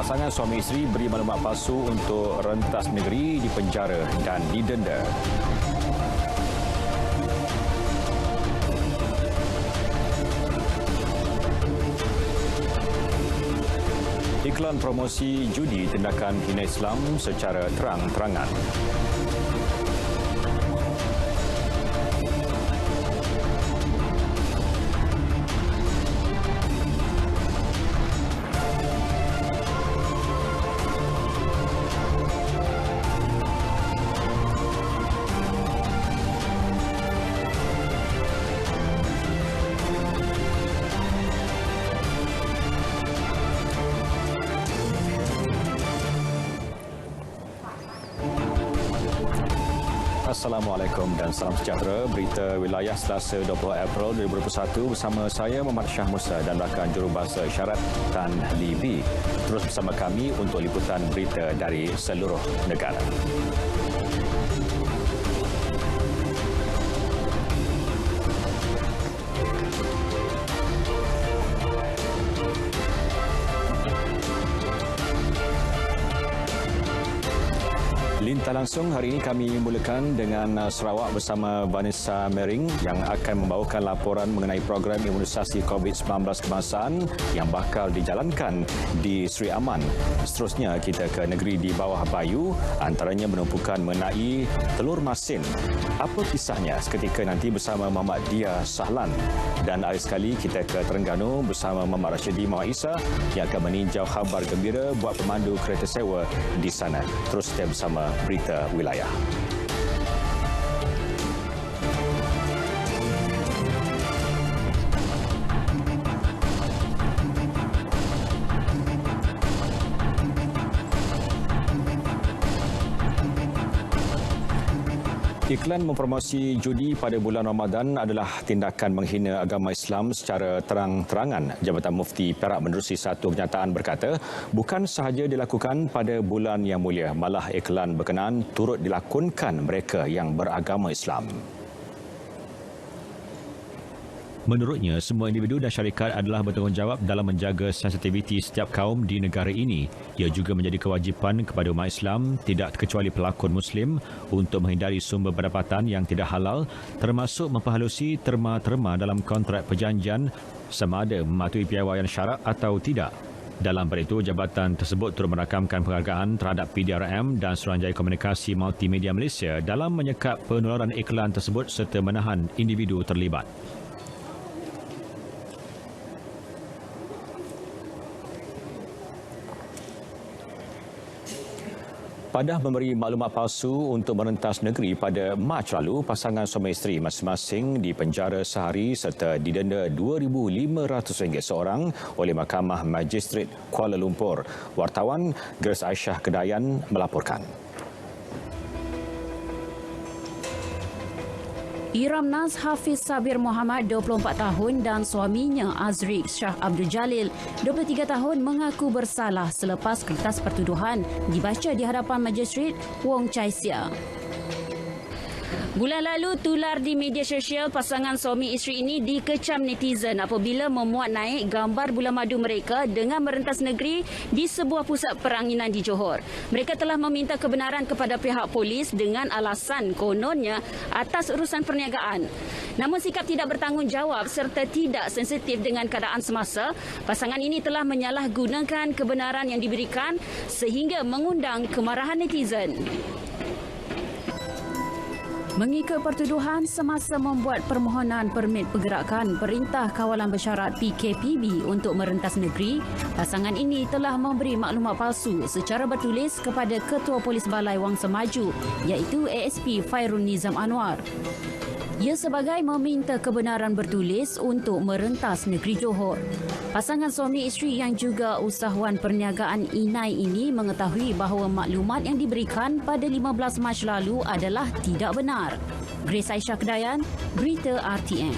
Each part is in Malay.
Pasangan suami isteri beri maklumat palsu untuk rentas negeri, dipenjara dan didenda. Iklan promosi judi tindakan hina Islam secara terang-terangan. Assalamualaikum dan salam sejahtera. Berita wilayah Selasa 20 April 2021 bersama saya Muhammad Shah Musa dan rakan jurubahasa isyarat Tan Li Bi. Terus bersama kami untuk liputan berita dari seluruh negara. Lintah langsung hari ini kami mulakan dengan Sarawak bersama Vanessa Mering yang akan membawakan laporan mengenai program imunisasi COVID-19 kebangsaan yang bakal dijalankan di Seri Aman. Seterusnya kita ke negeri di bawah Bayu, antaranya menumpukan mengenai telur masin. Apa kisahnya seketika nanti bersama Muhammad Dia Sahlan. Dan akhir sekali kita ke Terengganu bersama Muhammad Rashidi Mawar Isa yang akan meninjau khabar gembira buat pemandu kereta sewa di sana. Terus kita bersama berita wilayah. Iklan mempromosi judi pada bulan Ramadan adalah tindakan menghina agama Islam secara terang-terangan. Jabatan Mufti Perak menerusi satu kenyataan berkata, bukan sahaja dilakukan pada bulan yang mulia, malah iklan berkenaan turut dilakonkan mereka yang beragama Islam. Menurutnya, semua individu dan syarikat adalah bertanggungjawab dalam menjaga sensitiviti setiap kaum di negara ini. Ia juga menjadi kewajipan kepada umat Islam, tidak terkecuali pelakon Muslim, untuk menghindari sumber pendapatan yang tidak halal, termasuk memperhalusi terma-terma dalam kontrak perjanjian sama ada mematuhi piawaian syarak atau tidak. Dalam pada itu, jabatan tersebut turut merakamkan penghargaan terhadap PDRM dan Suruhanjaya Komunikasi Multimedia Malaysia dalam menyekat penularan iklan tersebut serta menahan individu terlibat. Padah memberi maklumat palsu untuk merentas negeri pada Mac lalu, pasangan suami isteri masing-masing dipenjara sehari serta didenda RM2,500 seorang oleh Mahkamah Magistrate Kuala Lumpur. Wartawan Grace Aisyah Kedayan melaporkan. Iramnaz Hafiz Sabir Muhammad, 24 tahun dan suaminya Azriq Shah Abdul Jalil, 23 tahun mengaku bersalah selepas kertas pertuduhan dibaca di hadapan Magistrate Wong Chai Sia. Bulan lalu tular di media sosial pasangan suami isteri ini dikecam netizen apabila memuat naik gambar bulan madu mereka dengan merentas negeri di sebuah pusat peranginan di Johor. Mereka telah meminta kebenaran kepada pihak polis dengan alasan kononnya atas urusan perniagaan. Namun sikap tidak bertanggungjawab serta tidak sensitif dengan keadaan semasa, pasangan ini telah menyalahgunakan kebenaran yang diberikan sehingga mengundang kemarahan netizen. Mengikut pertuduhan semasa membuat permohonan permit pergerakan Perintah Kawalan Bersyarat PKPB untuk merentas negeri, pasangan ini telah memberi maklumat palsu secara bertulis kepada Ketua Polis Balai Wangsa Maju iaitu ASP Fairul Nizam Anwar. Ia sebagai meminta kebenaran bertulis untuk merentas negeri Johor. Pasangan suami isteri yang juga usahawan perniagaan inai ini mengetahui bahawa maklumat yang diberikan pada 15 Mac lalu adalah tidak benar. Grace Aisyah Kedayan, Berita RTM.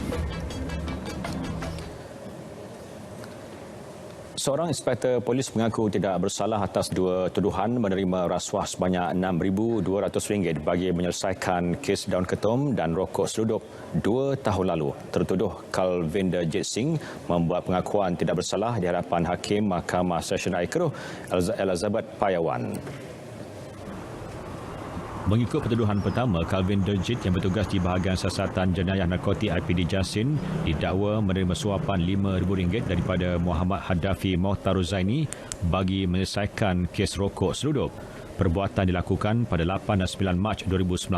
Seorang inspektor polis mengaku tidak bersalah atas dua tuduhan menerima rasuah sebanyak RM6,200 bagi menyelesaikan kes daun ketum dan rokok seludup 2 tahun lalu. Tertuduh Kalvinder Jit Singh membuat pengakuan tidak bersalah di hadapan Hakim Mahkamah Session Air Keruh Elizabeth Payawan. Mengikut pertuduhan pertama, Kalvinder Jit yang bertugas di bahagian siasatan jenayah narkotik IPD Jasin didakwa menerima suapan RM5,000 daripada Muhammad Hadafi Mohtar Zaini bagi menyelesaikan kes rokok seludup. Perbuatan dilakukan pada 8 dan 9 Mac 2019.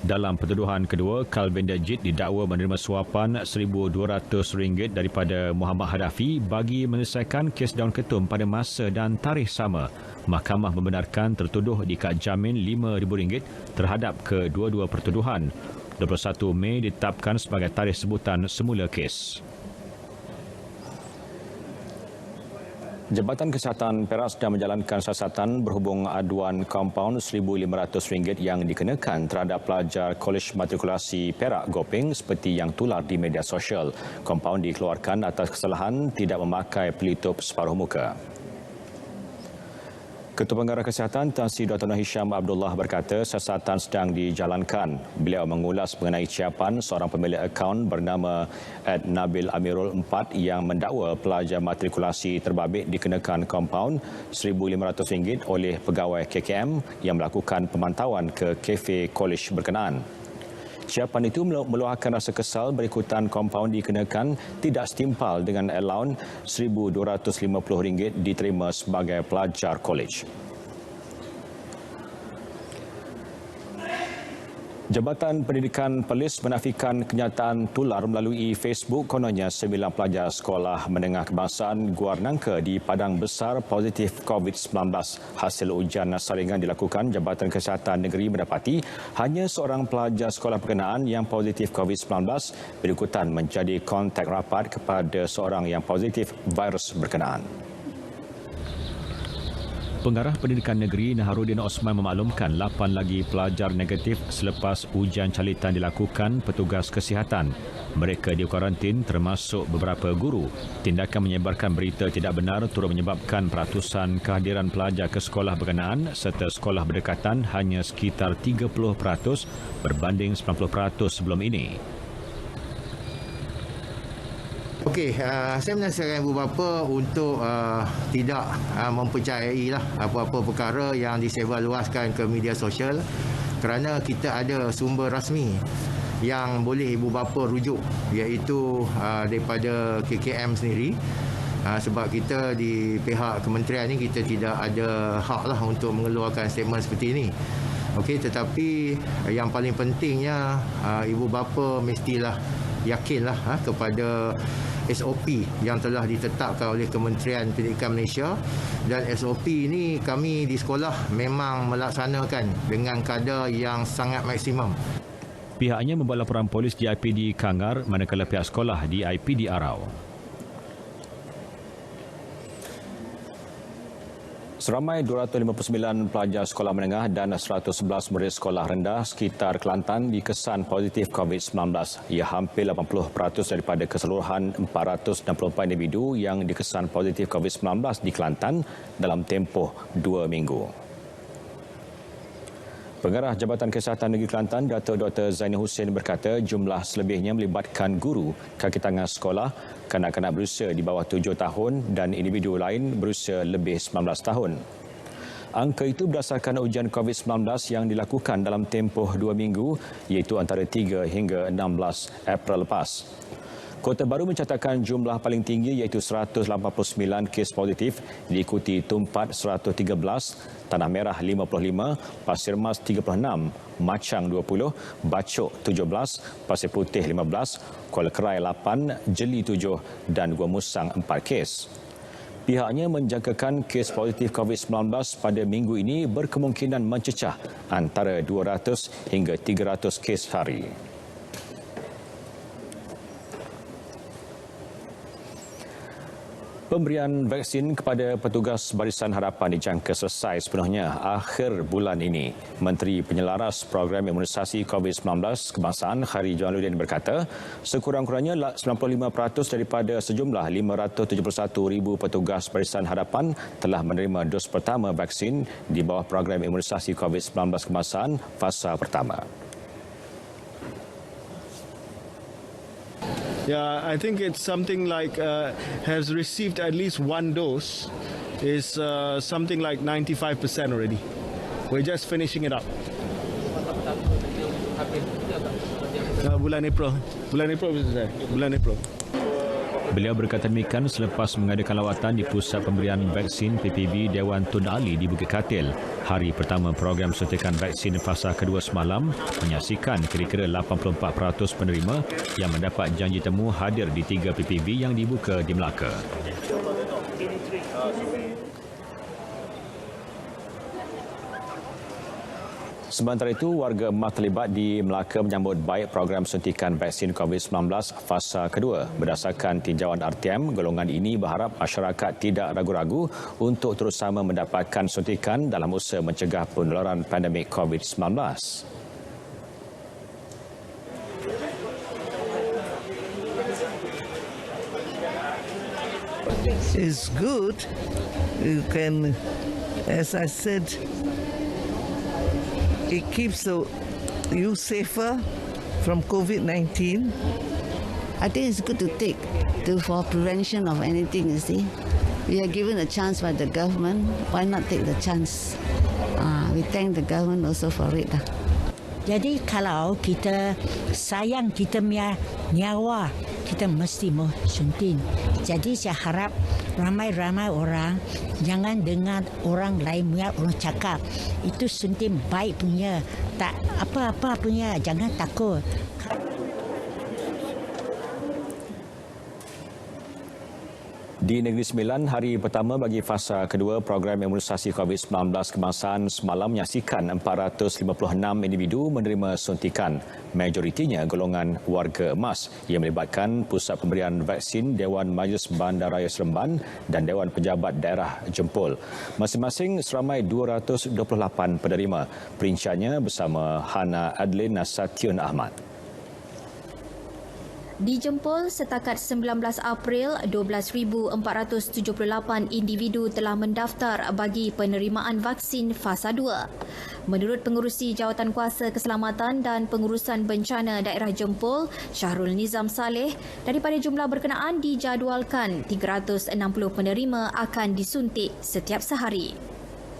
Dalam pertuduhan kedua, Kalvinder Jit didakwa menerima suapan RM1,200 daripada Muhammad Hadafi bagi menyelesaikan kes daun ketum pada masa dan tarikh sama. Mahkamah membenarkan tertuduh diikat jamin RM5,000 terhadap kedua-dua pertuduhan. 21 Mei ditetapkan sebagai tarikh sebutan semula kes. Jabatan Kesihatan Perak sedang menjalankan siasatan berhubung aduan kompaun RM1,500 yang dikenakan terhadap pelajar Kolej Matrikulasi Perak Gopeng seperti yang tular di media sosial. Kompaun dikeluarkan atas kesalahan tidak memakai pelitup separuh muka. Ketua Pengarah Kesihatan Tan Sri Dr. Nur Hisham Abdullah berkata siasatan sedang dijalankan. Beliau mengulas mengenai ciapan seorang pemilik akaun bernama Nabil Amirul 4 yang mendakwa pelajar matrikulasi terbabit dikenakan kompaun RM1,500 oleh pegawai KKM yang melakukan pemantauan ke kafe kolej berkenaan. Ciapan itu meluahkan rasa kesal berikutan kompaun dikenakan tidak setimpal dengan allowance RM1,250 diterima sebagai pelajar kolej. Jabatan Pendidikan Perlis menafikan kenyataan tular melalui Facebook kononnya 9 pelajar sekolah menengah kebangsaan Guar Nangka di Padang Besar positif COVID-19. Hasil ujian saringan dilakukan Jabatan Kesihatan Negeri mendapati hanya seorang pelajar sekolah berkenaan yang positif COVID-19 berikutan menjadi kontak rapat kepada seorang yang positif virus berkenaan. Pengarah Pendidikan Negeri Naharuddin Osman memaklumkan 8 lagi pelajar negatif selepas ujian calitan dilakukan petugas kesihatan. Mereka dikuarantin termasuk beberapa guru. Tindakan menyebarkan berita tidak benar turut menyebabkan peratusan kehadiran pelajar ke sekolah berkenaan serta sekolah berdekatan hanya sekitar 30% berbanding 90% sebelum ini. Okey, saya menasihatkan ibu bapa untuk tidak mempercayai apa-apa perkara yang disebarluaskan ke media sosial kerana kita ada sumber rasmi yang boleh ibu bapa rujuk iaitu daripada KKM sendiri. Sebab kita di pihak kementerian ni kita tidak ada hak untuk mengeluarkan statement seperti ini. Okey, tetapi yang paling pentingnya ibu bapa mestilah yakinlah kepada SOP yang telah ditetapkan oleh Kementerian Pendidikan Malaysia, dan SOP ini kami di sekolah memang melaksanakan dengan kadar yang sangat maksimum. Pihaknya membuat laporan polis di IPD Kangar manakala pihak sekolah di IPD Arau. Seramai 259 pelajar sekolah menengah dan 111 murid sekolah rendah sekitar Kelantan dikesan positif COVID-19. Ia hampir 80% daripada keseluruhan 464 individu yang dikesan positif COVID-19 di Kelantan dalam tempoh 2 minggu. Pengarah Jabatan Kesihatan Negeri Kelantan, Dato' Dr. Zaini Hussein berkata jumlah selebihnya melibatkan guru, kaki tangan sekolah, kanak-kanak berusia di bawah 7 tahun dan individu lain berusia lebih 19 tahun. Angka itu berdasarkan ujian COVID-19 yang dilakukan dalam tempoh 2 minggu iaitu antara 3 hingga 16 April lepas. Kota Baru mencatatkan jumlah paling tinggi iaitu 189 kes positif diikuti Tumpat 113, Tanah Merah 55, Pasir Mas 36, Machang 20, Bacok 17, Pasir Putih 15, Kuala Kerai 8, Jeli 7 dan Gua Musang 4 kes. Pihaknya menjangkakan kes positif COVID-19 pada minggu ini berkemungkinan mencecah antara 200 hingga 300 kes hari. Pemberian vaksin kepada petugas Barisan Harapan dijangka selesai sepenuhnya akhir bulan ini. Menteri Penyelaras Program Imunisasi COVID-19 Kebangsaan Khairi Jamaluddin berkata, sekurang-kurangnya 95% daripada sejumlah 571,000 petugas Barisan Harapan telah menerima dos pertama vaksin di bawah program imunisasi COVID-19 Kebangsaan fasa pertama. Yeah, I think it's something like has received at least one dose is something like 95% already. We're just finishing it up. Bulan April selesai. Bulan April. Beliau berkata demikian selepas mengadakan lawatan di Pusat Pemberian Vaksin PPB Dewan Tun Ali di Bukit Katil. Hari pertama program suntikan vaksin fasa kedua semalam menyaksikan kira-kira 84% penerima yang mendapat janji temu hadir di 3 PPB yang dibuka di Melaka. Sementara itu, warga emas terlibat di Melaka menyambut baik program suntikan vaksin COVID-19 fasa kedua. Berdasarkan tinjauan RTM, golongan ini berharap masyarakat tidak ragu-ragu untuk terus sama mendapatkan suntikan dalam usaha mencegah penularan pandemik COVID-19. It's good. You can, as I said, it keeps you safer from COVID-19. I think it's good to take for prevention of anything, you see. We are given a chance by the government. Why not take the chance? We thank the government also for it. Jadi kalau kita sayang kita punya nyawa, kita mesti mau suntik. Jadi saya harap ramai-ramai orang jangan dengar orang lain punya orang cakap. Itu suntik baik punya, tak apa-apa punya, jangan takut. Di Negeri Sembilan, hari pertama bagi fasa kedua program imunisasi COVID-19 Kebangsaan semalam menyaksikan 456 individu menerima suntikan. Majoritinya golongan warga emas yang melibatkan Pusat Pemberian Vaksin Dewan Majlis Bandaraya Seremban dan Dewan Pejabat Daerah Jempol. Masing-masing seramai 228 penerima. Perinciannya bersama Hana Adlin Nasatiun Ahmad. Di Jempol, setakat 19 April, 12,478 individu telah mendaftar bagi penerimaan vaksin fasa 2. Menurut Pengerusi Jawatankuasa Keselamatan dan Pengurusan Bencana Daerah Jempol, Syahrul Nizam Saleh, daripada jumlah berkenaan dijadualkan 360 penerima akan disuntik setiap sehari.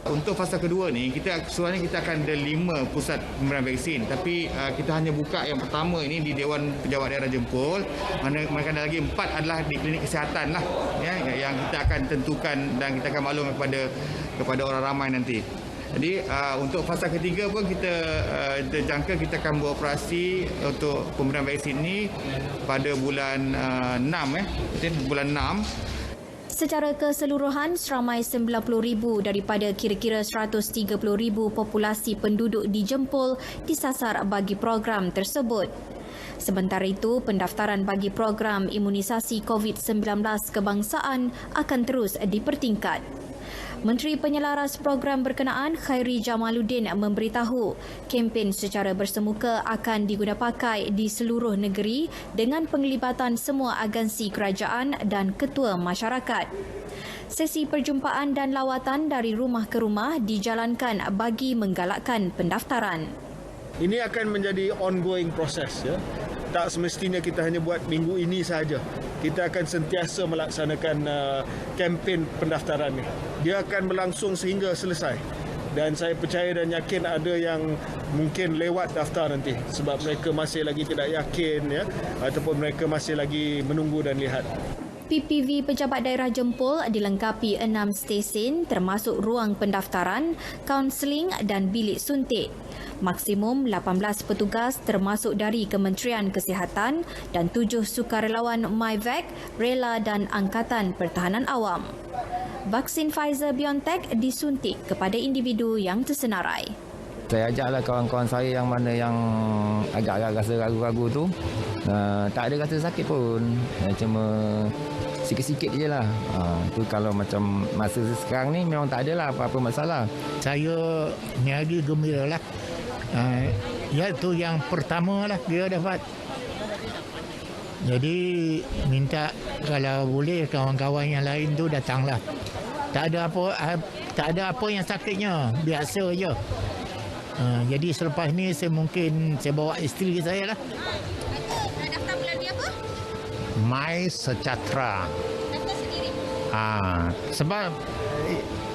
Untuk fasa kedua ni, sebenarnya kita akan ada 5 pusat pemberian vaksin, tapi kita hanya buka yang pertama ini di Dewan Pejabat Daerah Jempol. Mana ada lagi 4 adalah di klinik kesihatan lah, ya, yang kita akan tentukan dan kita akan maklum kepada orang ramai nanti. Jadi untuk fasa ketiga pun kita jangka kita akan beroperasi untuk pemberian vaksin ini pada bulan 6, bulan 6. Secara keseluruhan, seramai 90,000 daripada kira-kira 130,000 populasi penduduk di Jempol disasar bagi program tersebut. Sementara itu, pendaftaran bagi program imunisasi COVID-19 kebangsaan akan terus dipertingkat. Menteri Penyelaras Program berkenaan Khairi Jamaluddin memberitahu kempen secara bersemuka akan digunapakai di seluruh negeri dengan penglibatan semua agensi kerajaan dan ketua masyarakat. Sesi perjumpaan dan lawatan dari rumah ke rumah dijalankan bagi menggalakkan pendaftaran. Ini akan menjadi ongoing proses, ya. Tak semestinya kita hanya buat minggu ini sahaja. Kita akan sentiasa melaksanakan kempen pendaftaran ini. Dia akan berlangsung sehingga selesai. Dan saya percaya dan yakin ada yang mungkin lewat daftar nanti sebab mereka masih lagi tidak yakin, ya, ataupun mereka masih lagi menunggu dan lihat. PPV Pejabat Daerah Jempol dilengkapi 6 stesen termasuk ruang pendaftaran, kaunseling dan bilik suntik. Maksimum 18 petugas termasuk dari Kementerian Kesihatan dan 7 sukarelawan MyVac, Rela dan Angkatan Pertahanan Awam. Vaksin Pfizer-BioNTech disuntik kepada individu yang tersenarai. Saya ajaklah kawan-kawan saya yang mana yang agak-agak rasa ragu-ragu tu, tak ada rasa sakit pun, cuma sikit-sikit je lah. Tu kalau macam masa sekarang ni memang tak ada lah apa-apa masalah. Saya niaga gembira lah. Iaitu yang pertama lah dia dapat. Jadi minta kalau boleh kawan-kawan yang lain tu datanglah. Tak ada apa yang sakitnya, biasa je. Jadi selepas ni saya bawa isteri saya lah. Daftar bulan ni apa? My Sejahtera. Daftar sendiri? Sebab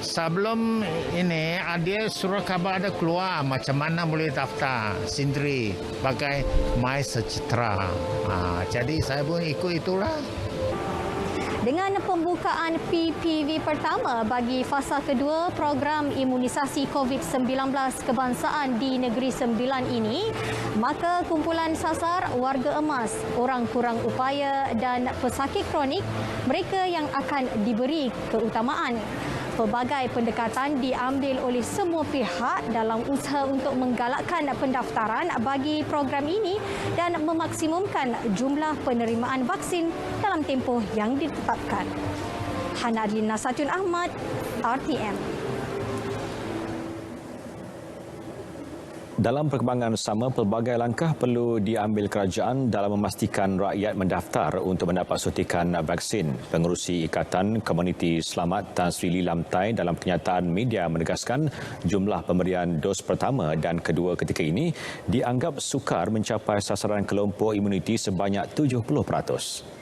sebelum ini dia suruh khabar ada keluar macam mana boleh daftar sendiri pakai My Sejahtera. Jadi saya pun ikut itulah. Dengan pembukaan PPV pertama bagi fasa kedua program imunisasi COVID-19 kebangsaan di Negeri Sembilan ini, maka kumpulan sasar warga emas, orang kurang upaya dan pesakit kronik, mereka yang akan diberi keutamaan. Pelbagai pendekatan diambil oleh semua pihak dalam usaha untuk menggalakkan pendaftaran bagi program ini dan memaksimumkan jumlah penerimaan vaksin dalam tempoh yang ditetapkan. Hana Adlina Satun Ahmad, RTM. Dalam perkembangan sama, pelbagai langkah perlu diambil kerajaan dalam memastikan rakyat mendaftar untuk mendapat suntikan vaksin. Pengerusi Ikatan Komuniti Selamat Tan Sri Lee Lamtai dalam kenyataan media menegaskan jumlah pemberian dos pertama dan kedua ketika ini dianggap sukar mencapai sasaran kelompok imuniti sebanyak 70%.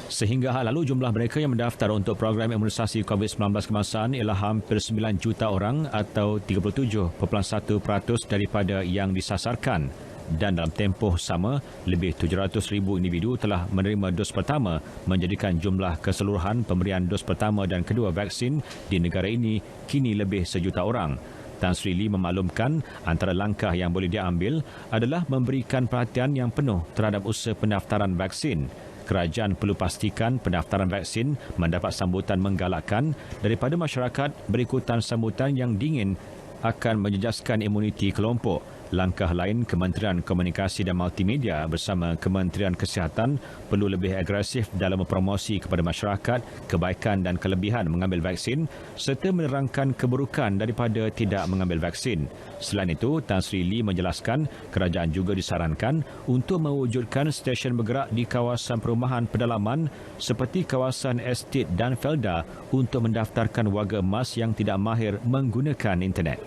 Sehingga hal lalu jumlah mereka yang mendaftar untuk program imunisasi COVID-19 kebangsaan ialah hampir 9 juta orang atau 37.1% daripada yang disasarkan. Dan dalam tempoh sama, lebih 700,000 individu telah menerima dos pertama, menjadikan jumlah keseluruhan pemberian dos pertama dan kedua vaksin di negara ini kini lebih 1 juta orang. Tan Sri Lee memaklumkan antara langkah yang boleh diambil adalah memberikan perhatian yang penuh terhadap usaha pendaftaran vaksin. Kerajaan perlu pastikan pendaftaran vaksin mendapat sambutan menggalakkan daripada masyarakat berikutan sambutan yang dingin akan menjejaskan imuniti kelompok. Langkah lain, Kementerian Komunikasi dan Multimedia bersama Kementerian Kesihatan perlu lebih agresif dalam mempromosi kepada masyarakat kebaikan dan kelebihan mengambil vaksin serta menerangkan keburukan daripada tidak mengambil vaksin. Selain itu, Tan Sri Lee menjelaskan kerajaan juga disarankan untuk mewujudkan stesen bergerak di kawasan perumahan pedalaman seperti kawasan estet dan felda untuk mendaftarkan warga emas yang tidak mahir menggunakan internet.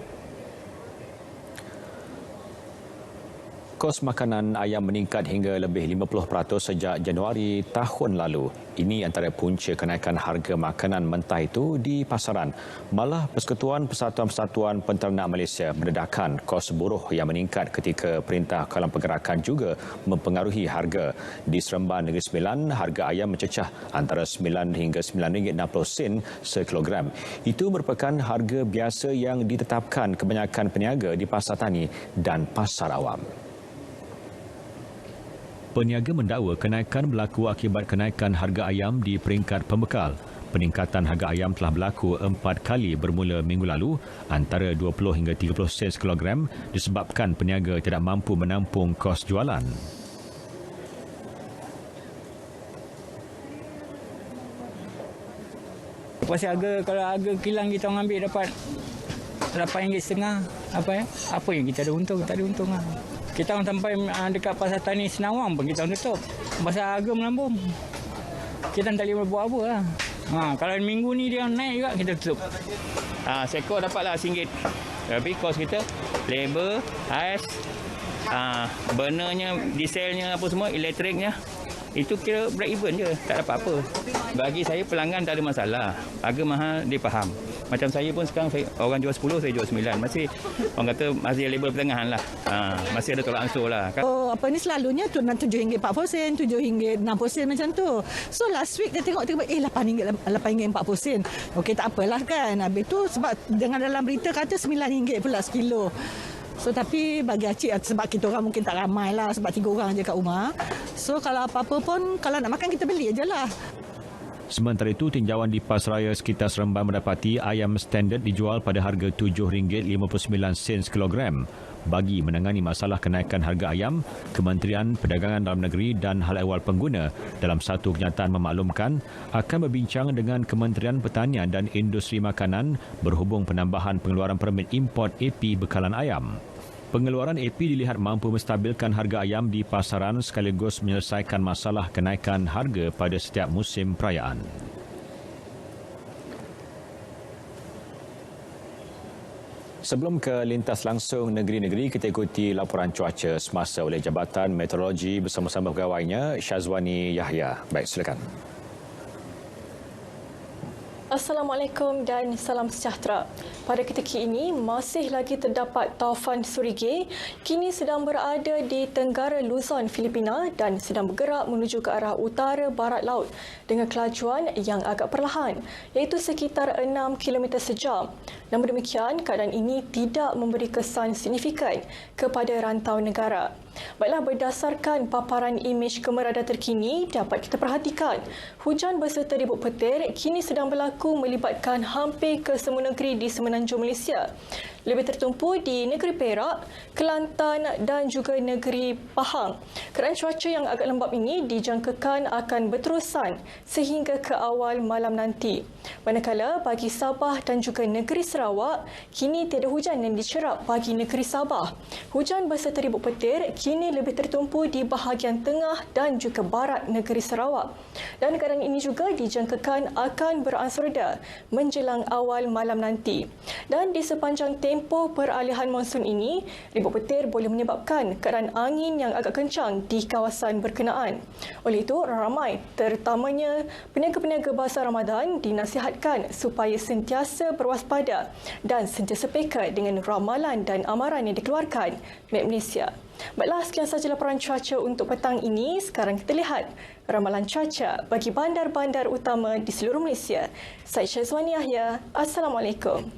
Kos makanan ayam meningkat hingga lebih 50% sejak Januari tahun lalu. Ini antara punca kenaikan harga makanan mentah itu di pasaran. Malah Persekutuan Persatuan Penternak Malaysia mendedahkan kos buruh yang meningkat ketika Perintah Kawalan Pergerakan juga mempengaruhi harga. Di Seremban Negeri Sembilan, harga ayam mencecah antara 9 hingga RM9.60 sekilogram. Itu merupakan harga biasa yang ditetapkan kebanyakan peniaga di pasar tani dan pasar awam. Peniaga mendakwa kenaikan berlaku akibat kenaikan harga ayam di peringkat pembekal. Peningkatan harga ayam telah berlaku 4 kali bermula minggu lalu, antara 20 hingga 30 sen sekilogram disebabkan peniaga tidak mampu menampung kos jualan. Pasal harga, kalau harga kilang kita orang ambil dapat RM8.50, apa yang kita ada untung? Tak ada untung lah. Kita orang sampai dekat pasar tani Senawang pun kita orang tutup. Pasal harga melambung. Kita tak boleh buat apa lah. Kalau minggu ni dia naik juga, kita tutup. Seekor dapatlah RM1. Tapi kos kita, labor, ais, burnernya, dieselnya apa semua, elektriknya. Itu kira break even je, tak dapat apa. Bagi saya pelanggan tak ada masalah. Harga mahal dia faham. Macam saya pun sekarang orang jual 10, saya jual 9. Masih orang kata masih label pertengahan lah. Masih ada tolak ansur lah. Apa ni selalunya tu RM7.40, RM7.60 macam tu. So last week dia tengok RM8.40. Okey, tak apalah kan. Habis tu sebab dengan dalam berita kata RM9 pula sekilo. So tapi bagi acik, sebab kita orang mungkin tak ramai lah, sebab 3 orang je kat rumah. So kalau apa-apa pun, kalau nak makan kita beli je lah. Sementara itu, tinjauan di pasaraya sekitar Seremban mendapati ayam standard dijual pada harga RM7.59 kilogram. Bagi menangani masalah kenaikan harga ayam, Kementerian Perdagangan Dalam Negeri dan Hal Ehwal Pengguna dalam satu kenyataan memaklumkan akan berbincang dengan Kementerian Pertanian dan Industri Makanan berhubung penambahan pengeluaran permit import AP bekalan ayam. Pengeluaran AP dilihat mampu menstabilkan harga ayam di pasaran sekaligus menyelesaikan masalah kenaikan harga pada setiap musim perayaan. Sebelum ke lintas langsung negeri-negeri, kita ikuti laporan cuaca semasa oleh Jabatan Meteorologi bersama-sama pegawainya, Syazwani Yahya. Baik, silakan. Assalamualaikum dan salam sejahtera. Pada ketika ini, masih lagi terdapat taufan Surige kini sedang berada di tenggara Luzon, Filipina dan sedang bergerak menuju ke arah utara barat laut dengan kelajuan yang agak perlahan, iaitu sekitar 6 km sejam. Namun demikian, keadaan ini tidak memberi kesan signifikan kepada rantau negara. Baiklah, berdasarkan paparan imej kemerada terkini, dapat kita perhatikan hujan berserta ribut petir kini sedang berlaku melibatkan hampir ke semua negeri di semenanjung Malaysia. Lebih tertumpu di negeri Perak, Kelantan dan juga negeri Pahang. Keadaan cuaca yang agak lembap ini dijangkakan akan berterusan sehingga ke awal malam nanti. Manakala bagi Sabah dan juga negeri Sarawak, kini tiada hujan yang dicerap bagi negeri Sabah. Hujan berserta ribut petir kini lebih tertumpu di bahagian tengah dan juga barat negeri Sarawak. Dan keadaan ini juga dijangkakan akan beransur reda menjelang awal malam nanti. Dan di sepanjang tempoh peralihan monsun ini, ribut petir boleh menyebabkan keadaan angin yang agak kencang di kawasan berkenaan. Oleh itu, ramai terutamanya peniaga-peniaga bazar Ramadan dinasihatkan supaya sentiasa berwaspada dan sentiasa peka dengan ramalan dan amaran yang dikeluarkan Met Malaysia. Baiklah, sekian sahaja laporan cuaca untuk petang ini. Sekarang kita lihat ramalan cuaca bagi bandar-bandar utama di seluruh Malaysia. Saya Syazwani Yahya. Assalamualaikum.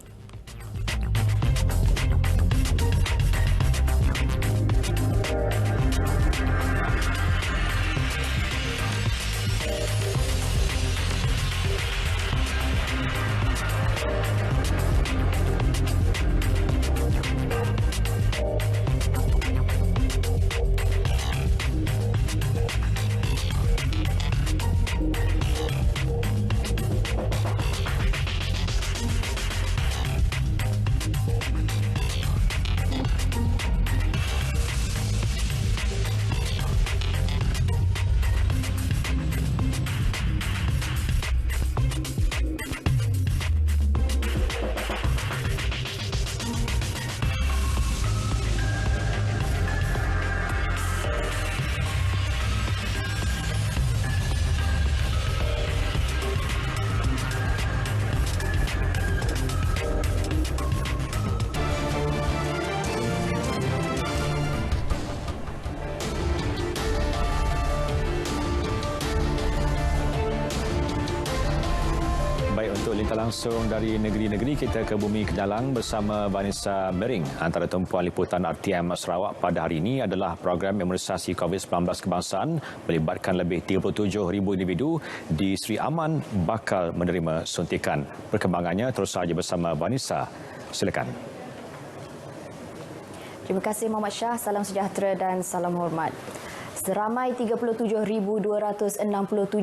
Langsung dari negeri-negeri, kita ke Bumi Kedalang bersama Vanessa Mering. Antara tumpuan liputan RTM Sarawak pada hari ini adalah program imunisasi COVID-19 kebangsaan melibatkan lebih 37,000 individu di Sri Aman bakal menerima suntikan. Perkembangannya terus saja bersama Vanessa. Silakan. Terima kasih Muhammad Shah. Salam sejahtera dan salam hormat. Seramai 37,267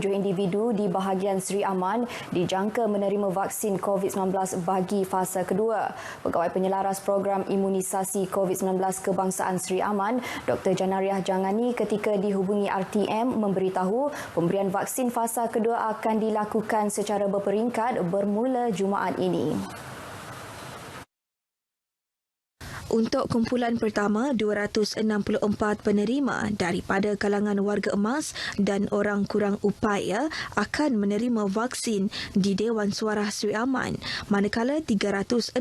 individu di bahagian Sri Aman dijangka menerima vaksin COVID-19 bagi fasa kedua. Pegawai penyelaras program imunisasi COVID-19 kebangsaan Sri Aman, Dr. Janariah Jangani ketika dihubungi RTM memberitahu pemberian vaksin fasa kedua akan dilakukan secara berperingkat bermula Jumaat ini. Untuk kumpulan pertama, 264 penerima daripada kalangan warga emas dan orang kurang upaya akan menerima vaksin di Dewan Suara Sri Aman, manakala 364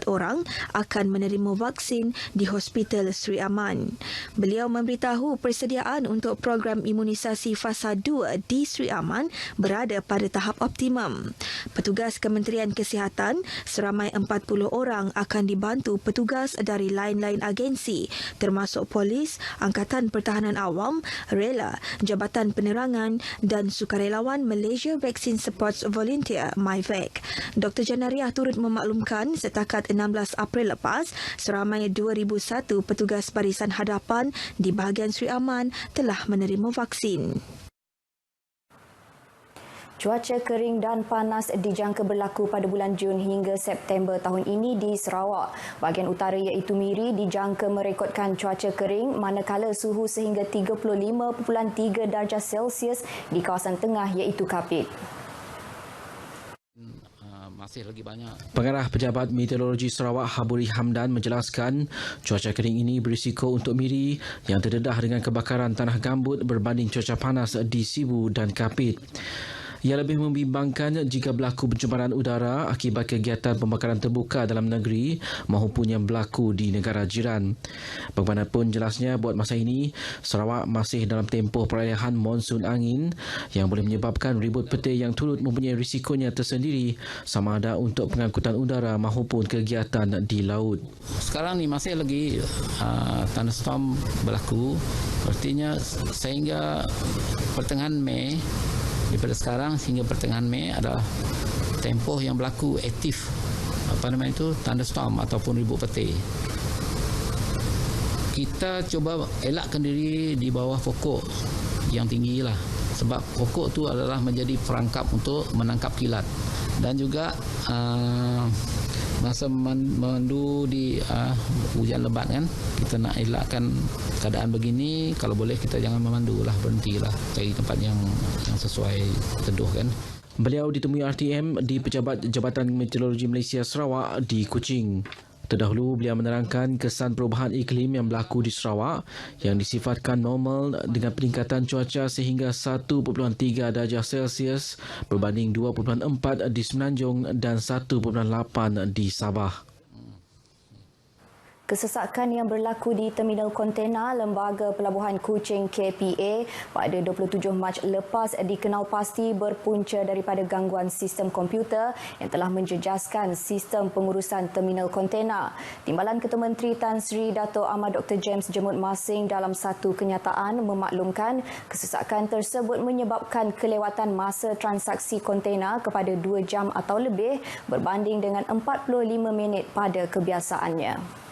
orang akan menerima vaksin di Hospital Sri Aman. Beliau memberitahu persediaan untuk program imunisasi fasa 2 di Sri Aman berada pada tahap optimum. Petugas Kementerian Kesihatan seramai 40 orang akan dibantu petugas tugas dari lain-lain agensi termasuk polis, Angkatan Pertahanan Awam, Rela, Jabatan Penerangan dan Sukarelawan Malaysia Vaccine Support Volunteer MyVac. Dr. Janariah turut memaklumkan setakat 16 April lepas, seramai 2,001 petugas barisan hadapan di bahagian Sri Aman telah menerima vaksin. Cuaca kering dan panas dijangka berlaku pada bulan Jun hingga September tahun ini di Sarawak. Bahagian utara iaitu Miri dijangka merekodkan cuaca kering manakala suhu sehingga 35.3 darjah Celsius di kawasan tengah iaitu Kapit. Masih lagi banyak. Pengarah Pejabat Meteorologi Sarawak Haburi Hamdan menjelaskan cuaca kering ini berisiko untuk Miri yang terdedah dengan kebakaran tanah gambut berbanding cuaca panas di Sibu dan Kapit. Ia lebih membimbangkan jika berlaku pencemaran udara akibat kegiatan pembakaran terbuka dalam negeri maupun yang berlaku di negara jiran. Bagaimanapun jelasnya, buat masa ini, Sarawak masih dalam tempoh peralihan monsun angin yang boleh menyebabkan ribut petir yang turut mempunyai risikonya tersendiri sama ada untuk pengangkutan udara maupun kegiatan di laut. Sekarang ni masih lagi thunderstorm berlaku. Artinya sehingga pertengahan Mei, daripada sekarang sehingga pertengahan Mei adalah tempoh yang berlaku aktif thunderstorm ataupun ribut petir. Kita cuba elakkan diri di bawah pokok yang tinggi lah, sebab pokok tu adalah menjadi perangkap untuk menangkap kilat, dan juga masa memandu di hujan lebat kan, kita nak elakkan keadaan begini. Kalau boleh kita jangan memandu lah, berhentilah, cari tempat yang sesuai teduh kan. Beliau ditemui RTM di Pejabat Jabatan Meteorologi Malaysia Sarawak di Kuching. Terdahulu beliau menerangkan kesan perubahan iklim yang berlaku di Sarawak yang disifatkan normal dengan peningkatan cuaca sehingga 1.3 darjah Celsius berbanding 2.4 di Semenanjung dan 1.8 di Sabah. Kesesakan yang berlaku di Terminal Kontena Lembaga Pelabuhan Kuching KPA pada 27 Mac lepas dikenal pasti berpunca daripada gangguan sistem komputer yang telah menjejaskan sistem pengurusan terminal kontena. Timbalan Ketua Menteri Tan Sri Dato' Ahmad Dr. James Jemut Masing dalam satu kenyataan memaklumkan kesesakan tersebut menyebabkan kelewatan masa transaksi kontena kepada 2 jam atau lebih berbanding dengan 45 minit pada kebiasaannya.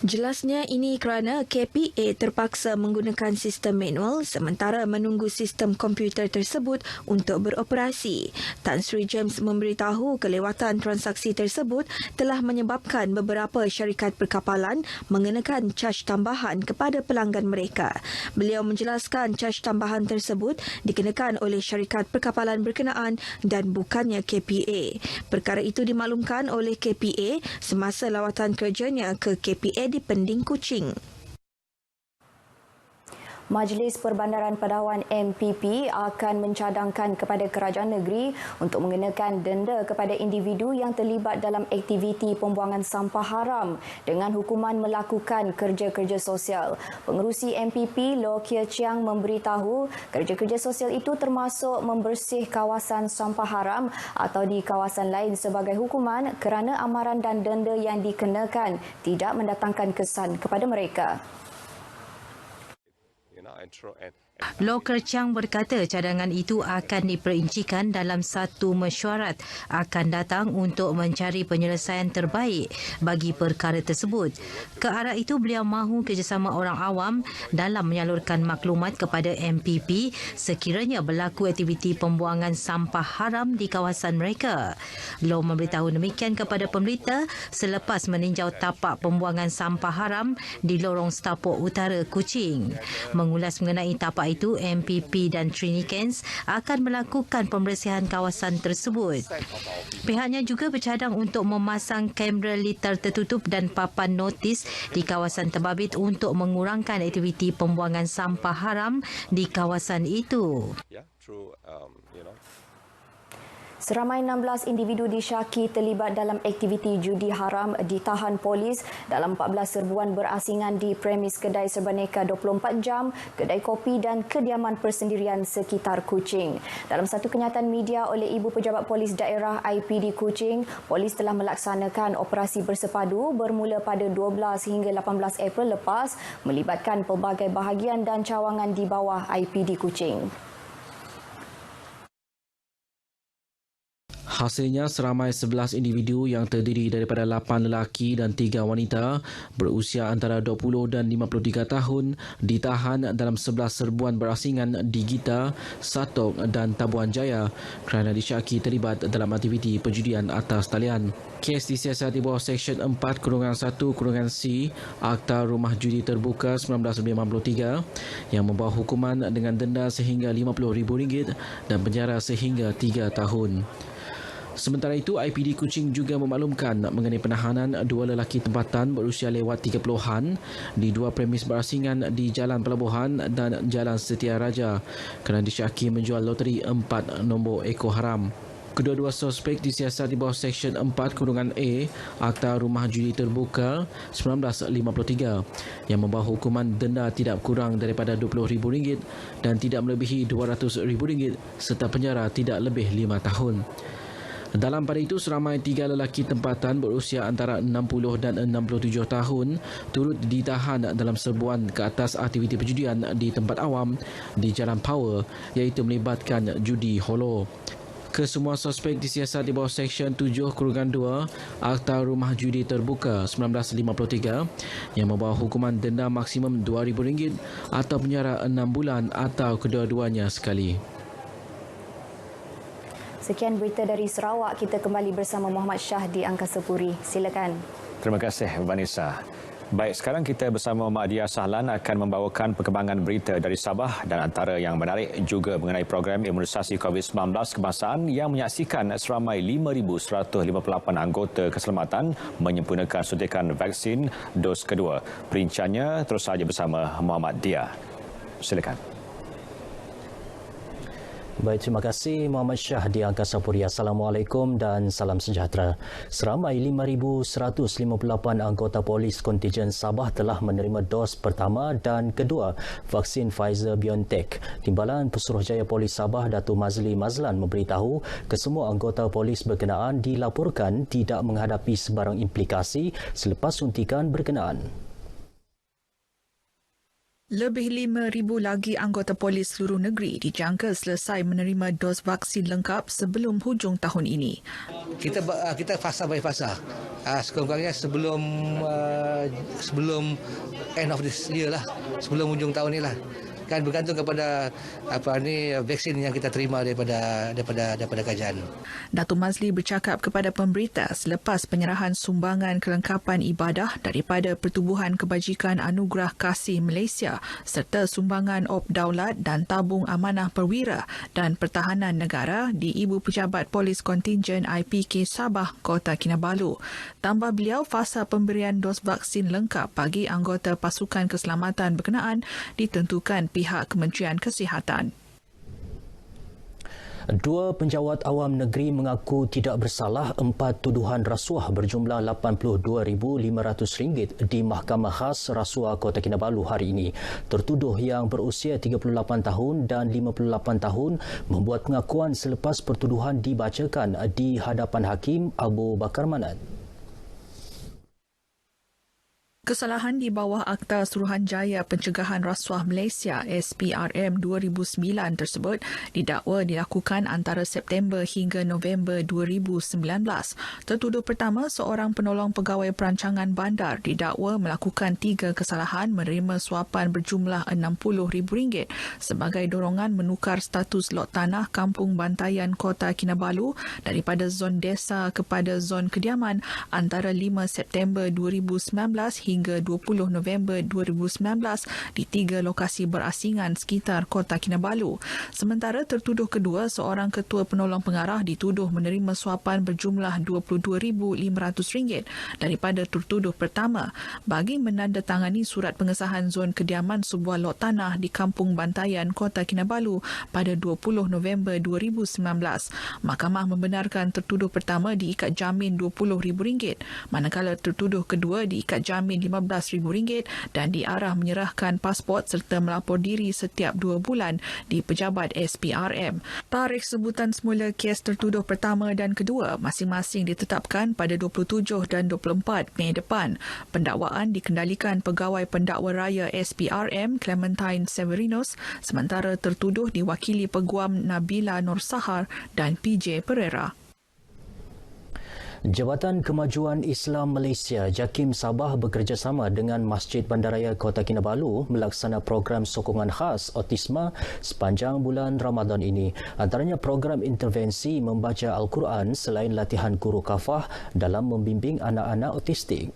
Jelasnya ini kerana KPA terpaksa menggunakan sistem manual sementara menunggu sistem komputer tersebut untuk beroperasi. Tan Sri James memberitahu kelewatan transaksi tersebut telah menyebabkan beberapa syarikat perkapalan mengenakan caj tambahan kepada pelanggan mereka. Beliau menjelaskan caj tambahan tersebut dikenakan oleh syarikat perkapalan berkenaan dan bukannya KPA. Perkara itu dimaklumkan oleh KPA semasa lawatan kerjanya ke KPA di Pending Kuching. Majlis Perbandaran Padawan MPP akan mencadangkan kepada kerajaan negeri untuk mengenakan denda kepada individu yang terlibat dalam aktiviti pembuangan sampah haram dengan hukuman melakukan kerja-kerja sosial. Pengerusi MPP Loh Kia Chiang memberitahu kerja-kerja sosial itu termasuk membersih kawasan sampah haram atau di kawasan lain sebagai hukuman kerana amaran dan denda yang dikenakan tidak mendatangkan kesan kepada mereka. Loh Kia Chiang berkata cadangan itu akan diperincikan dalam satu mesyuarat akan datang untuk mencari penyelesaian terbaik bagi perkara tersebut. Ke arah itu, beliau mahu kerjasama orang awam dalam menyalurkan maklumat kepada MPP sekiranya berlaku aktiviti pembuangan sampah haram di kawasan mereka. Loh memberitahu demikian kepada pemberita selepas meninjau tapak pembuangan sampah haram di lorong Stapok Utara, Kuching. Mengulas mengenai tapak itu, MPP dan Trinikens akan melakukan pembersihan kawasan tersebut. Pihaknya juga bercadang untuk memasang kamera litar tertutup dan papan notis di kawasan terbabit untuk mengurangkan aktiviti pembuangan sampah haram di kawasan itu. Seramai 16 individu disyaki terlibat dalam aktiviti judi haram ditahan polis dalam 14 serbuan berasingan di premis kedai serbaneka 24 jam, kedai kopi dan kediaman persendirian sekitar Kuching. Dalam satu kenyataan media oleh Ibu Pejabat Polis Daerah IPD Kuching, polis telah melaksanakan operasi bersepadu bermula pada 12 hingga 18 April lepas melibatkan pelbagai bahagian dan cawangan di bawah IPD Kuching. Hasilnya, seramai 11 individu yang terdiri daripada 8 lelaki dan 3 wanita berusia antara 20 dan 53 tahun ditahan dalam 11 serbuan berasingan di Gita, Satok dan Tabuan Jaya kerana disyaki terlibat dalam aktiviti perjudian atas talian. Kes disiasati bawah Seksyen 4-1-C Akta Rumah Judi Terbuka 1953 yang membawa hukuman dengan denda sehingga RM50,000 dan penjara sehingga 3 tahun. Sementara itu, IPD Kuching juga memaklumkan mengenai penahanan 2 lelaki tempatan berusia lewat 30-an di 2 premis berasingan di Jalan Pelabuhan dan Jalan Setia Raja kerana disyaki menjual loteri 4 nombor ekor haram. Kedua-dua suspek disiasat di bawah Seksyen 4-A Akta Rumah Judi Terbuka 1953 yang membawa hukuman denda tidak kurang daripada RM20,000 dan tidak melebihi RM200,000 serta penjara tidak lebih 5 tahun. Dalam pada itu, seramai 3 lelaki tempatan berusia antara 60 dan 67 tahun turut ditahan dalam serbuan ke atas aktiviti perjudian di tempat awam di Jalan Power iaitu melibatkan judi holo. Kesemua suspek disiasat di bawah Seksyen 7-2 Akta Rumah Judi Terbuka 1953 yang membawa hukuman denda maksimum RM2,000 atau penjara 6 bulan atau kedua-duanya sekali. Sekian berita dari Sarawak. Kita kembali bersama Muhammad Shah di Angkasa Puri. Silakan. Terima kasih Vanessa. Baik, sekarang kita bersama Mak Dia Sahlan akan membawakan perkembangan berita dari Sabah dan antara yang menarik juga mengenai program imunisasi COVID-19 kebangsaan yang menyaksikan seramai 5,158 anggota keselamatan menyempurnakan suntikan vaksin dos kedua. Perinciannya terus saja bersama Muhammad Dia. Silakan. Baik, terima kasih Muhammad Shah di Angkasa Puri. Assalamualaikum dan salam sejahtera. Seramai 5,158 anggota polis kontijen Sabah telah menerima dos pertama dan kedua vaksin Pfizer-BioNTech. Timbalan Pesuruhjaya Polis Sabah Datuk Mazli Mazlan memberitahu kesemua anggota polis berkenaan dilaporkan tidak menghadapi sebarang implikasi selepas suntikan berkenaan. Lebih 5,000 lagi anggota polis seluruh negeri dijangka selesai menerima dos vaksin lengkap sebelum hujung tahun ini. Kita fasa by fasa. Sekurang-kurangnya sebelum end of this year lah, sebelum hujung tahun ni lah. Kan bergantung kepada vaksin yang kita terima daripada kajian. Datuk Mazli bercakap kepada pemberita selepas penyerahan sumbangan kelengkapan ibadah daripada Pertubuhan Kebajikan Anugerah Kasih Malaysia serta sumbangan Op Daulat dan Tabung Amanah Perwira dan Pertahanan Negara di Ibu Pejabat Polis Kontingen IPK Sabah, Kota Kinabalu. Tambah beliau, fasa pemberian dos vaksin lengkap bagi anggota pasukan keselamatan berkenaan ditentukan pihak Kementerian Kesihatan. 2 penjawat awam negeri mengaku tidak bersalah 4 tuduhan rasuah berjumlah RM82,500 di Mahkamah Khas Rasuah Kota Kinabalu hari ini. Tertuduh yang berusia 38 tahun dan 58 tahun membuat pengakuan selepas pertuduhan dibacakan di hadapan Hakim Abu Bakar Manat. Kesalahan di bawah Akta Suruhanjaya Pencegahan Rasuah Malaysia SPRM 2009 tersebut didakwa dilakukan antara September hingga November 2019. Tertuduh pertama, seorang penolong pegawai perancangan bandar, didakwa melakukan 3 kesalahan menerima suapan berjumlah RM60,000 sebagai dorongan menukar status lot tanah Kampung Bantayan Kota Kinabalu daripada zon desa kepada zon kediaman antara 5 September 2019 hingga 20 November 2019 di 3 lokasi berasingan sekitar Kota Kinabalu. Sementara tertuduh kedua, seorang ketua penolong pengarah, dituduh menerima suapan berjumlah RM22,500 daripada tertuduh pertama bagi menandatangani surat pengesahan zon kediaman sebuah lot tanah di Kampung Bantayan, Kota Kinabalu pada 20 November 2019. Mahkamah membenarkan tertuduh pertama diikat jamin RM20,000, manakala tertuduh kedua diikat jamin RM15,000 dan diarah menyerahkan pasport serta melapor diri setiap 2 bulan di pejabat SPRM. Tarikh sebutan semula kes tertuduh pertama dan kedua masing-masing ditetapkan pada 27 dan 24 Mei depan. Pendakwaan dikendalikan Pegawai Pendakwa Raya SPRM Clementine Severinos, sementara tertuduh diwakili Peguam Nabila Nur Sahar dan PJ Pereira. Jabatan Kemajuan Islam Malaysia JAKIM Sabah bekerjasama dengan Masjid Bandaraya Kota Kinabalu melaksana program sokongan khas autisma sepanjang bulan Ramadan ini. Antaranya program intervensi membaca Al-Quran selain latihan guru kafah dalam membimbing anak-anak autistik.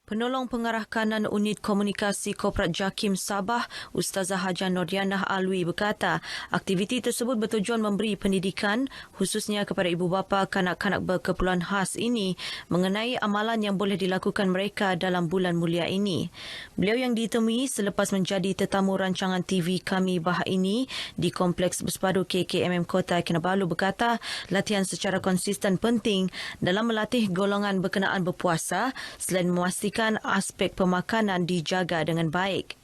Penolong Pengarah Kanan Unit Komunikasi Korporat JAKIM Sabah, Ustazah Hajah Nordianah Alwi berkata, aktiviti tersebut bertujuan memberi pendidikan khususnya kepada ibu bapa kanak-kanak berkeperluan khas ini mengenai amalan yang boleh dilakukan mereka dalam bulan mulia ini. Beliau yang ditemui selepas menjadi tetamu rancangan TV Kami Bah ini di Kompleks Bersepadu KKMM Kota Kinabalu berkata, latihan secara konsisten penting dalam melatih golongan berkenaan berpuasa selain memastikan aspek pemakanan dijaga dengan baik.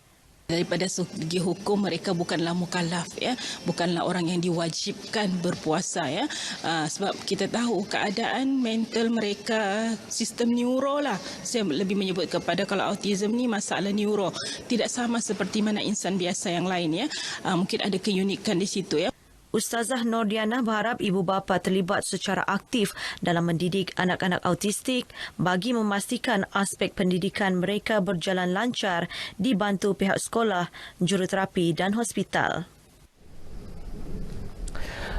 Daripada segi hukum, mereka bukanlah mukallaf, ya, bukanlah orang yang diwajibkan berpuasa, ya. Sebab kita tahu keadaan mental mereka, sistem neuro lah. Saya lebih menyebut kepada kalau autism ni masalah neuro, tidak sama seperti mana insan biasa yang lain, ya. Mungkin ada keunikan di situ, ya. Ustazah Nordianah berharap ibu bapa terlibat secara aktif dalam mendidik anak-anak autistik bagi memastikan aspek pendidikan mereka berjalan lancar dibantu pihak sekolah, juruterapi dan hospital.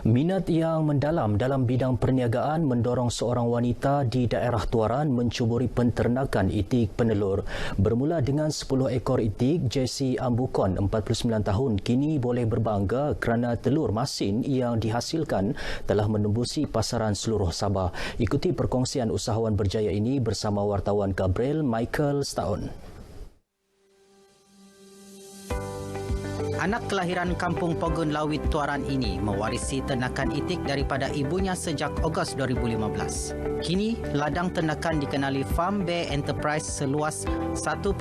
Minat yang mendalam dalam bidang perniagaan mendorong seorang wanita di daerah Tuaran mencuburi penternakan itik penelur. Bermula dengan 10 ekor itik, Jessie Ambukon, 49 tahun, kini boleh berbangga kerana telur masin yang dihasilkan telah menembusi pasaran seluruh Sabah. Ikuti perkongsian usahawan berjaya ini bersama wartawan Gabriel Michael Staun. Anak kelahiran Kampung Pogun Lawit Tuaran ini mewarisi ternakan itik daripada ibunya sejak Ogos 2015. Kini, ladang ternakan dikenali Farm Bear Enterprise seluas 1.2